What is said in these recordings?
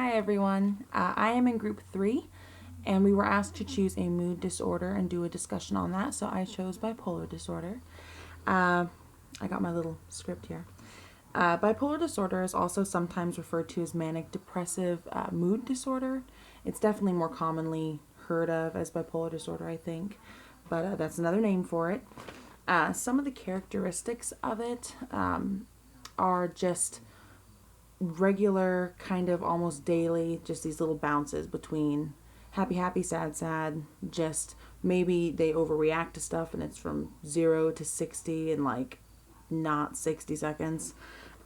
Hi everyone, I am in group 3 and we were asked to choose a mood disorder and do a discussion on that, so I chose bipolar disorder. I got my little script here. Bipolar disorder is also sometimes referred to as manic depressive mood disorder. It's definitely more commonly heard of as bipolar disorder, I think, but that's another name for it. Some of the characteristics of it are just regular, kind of almost daily, just these little bounces between happy, happy, sad, sad. Just maybe they overreact to stuff and it's from 0 to 60 in like not 60 seconds.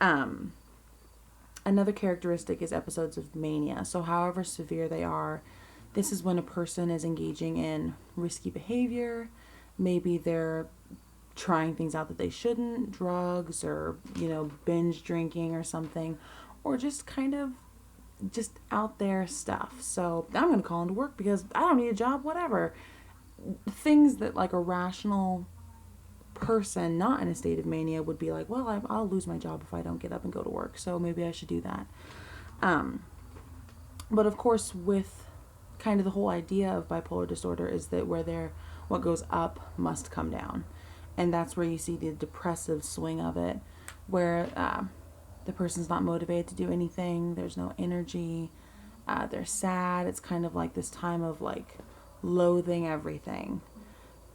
Another characteristic is episodes of mania. So, however severe they are, this is when a person is engaging in risky behavior. Maybe they're trying things out that they shouldn't, drugs or, binge drinking or something, or just kind of just out there stuff. So I'm going to call into work because I don't need a job, whatever. Things that like a rational person not in a state of mania would be like, well, I'll lose my job if I don't get up and go to work, so maybe I should do that. But of course, with kind of the whole idea of bipolar disorder is that what goes up must come down. And that's where you see the depressive swing of it, where the person's not motivated to do anything. There's no energy. They're sad. It's kind of like this time of like loathing everything.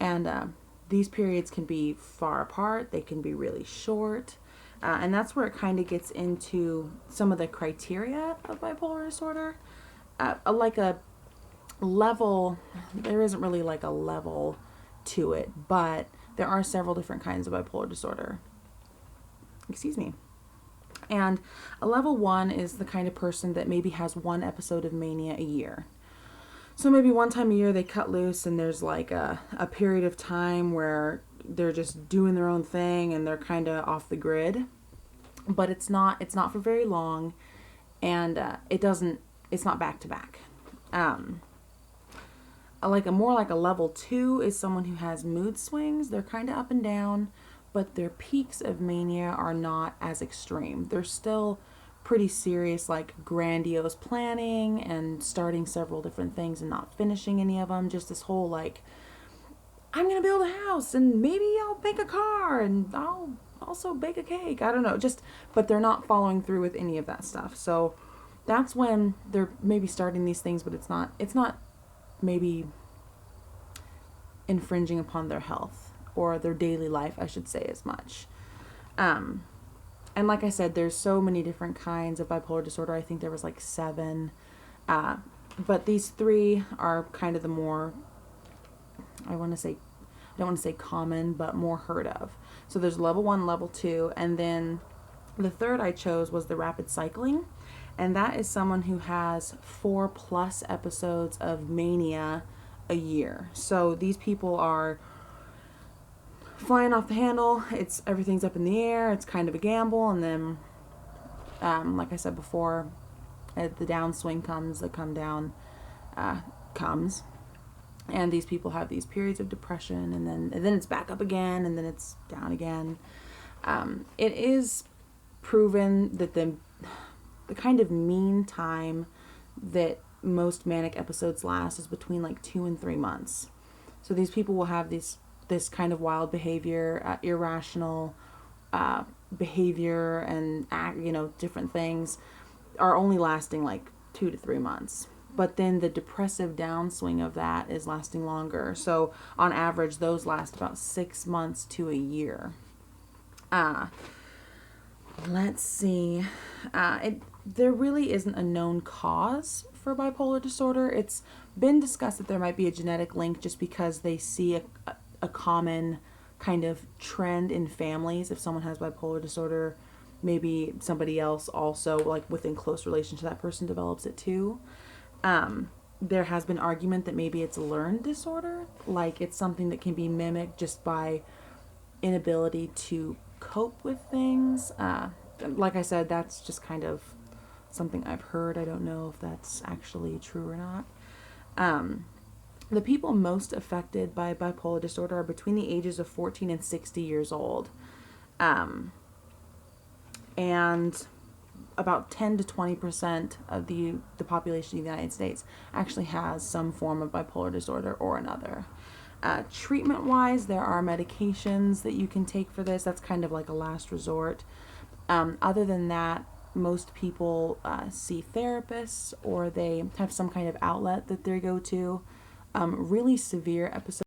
And these periods can be far apart. They can be really short. And that's where it kind of gets into some of the criteria of bipolar disorder. Like a level, there isn't really like a level to it, but there are several different kinds of bipolar disorder. Excuse me. And a level 1 is the kind of person that maybe has one episode of mania a year. So maybe one time a year they cut loose and there's like a period of time where they're just doing their own thing and they're kind of off the grid. But it's not for very long, and it's not back to back. Like a level 2 is someone who has mood swings. They're kind of up and down, but their peaks of mania are not as extreme. They're still pretty serious, like grandiose planning and starting several different things and not finishing any of them. Just this whole like, I'm gonna build a house and maybe I'll bake a car and I'll also bake a cake. I don't know, but they're not following through with any of that stuff. So that's when they're maybe starting these things, but it's not maybe infringing upon their health or their daily life, I should say, as much. And like I said, there's so many different kinds of bipolar disorder. I think there was like 7. But these 3 are kind of the more, I don't want to say common, but more heard of. So there's level 1, level 2, and then the third I chose was the rapid cycling. And that is someone who has 4+ episodes of mania a year. So these people are flying off the handle. Everything's up in the air. It's kind of a gamble. And then, like I said before, the downswing comes, the come down comes. And these people have these periods of depression, and then it's back up again, and then it's down again. It is proven that the kind of mean time that most manic episodes last is between like 2 and 3 months. So these people will have this kind of wild behavior, irrational behavior, and different things are only lasting like 2 to 3 months. But then the depressive downswing of that is lasting longer. So on average, those last about 6 months to a year. Let's see. There really isn't a known cause for bipolar disorder. It's been discussed that there might be a genetic link just because they see a common kind of trend in families. If someone has bipolar disorder, maybe somebody else also, like within close relation to that person, develops it too. There has been argument that maybe it's a learned disorder, like it's something that can be mimicked just by inability to cope with things. Like I said, that's just kind of something I've heard. I don't know if that's actually true or not. The people most affected by bipolar disorder are between the ages of 14 and 60 years old. And about 10 to 20% of the population of the United States actually has some form of bipolar disorder or another. Treatment-wise, there are medications that you can take for this. That's kind of like a last resort. Other than that, most people see therapists, or they have some kind of outlet that they go to. Really severe episodes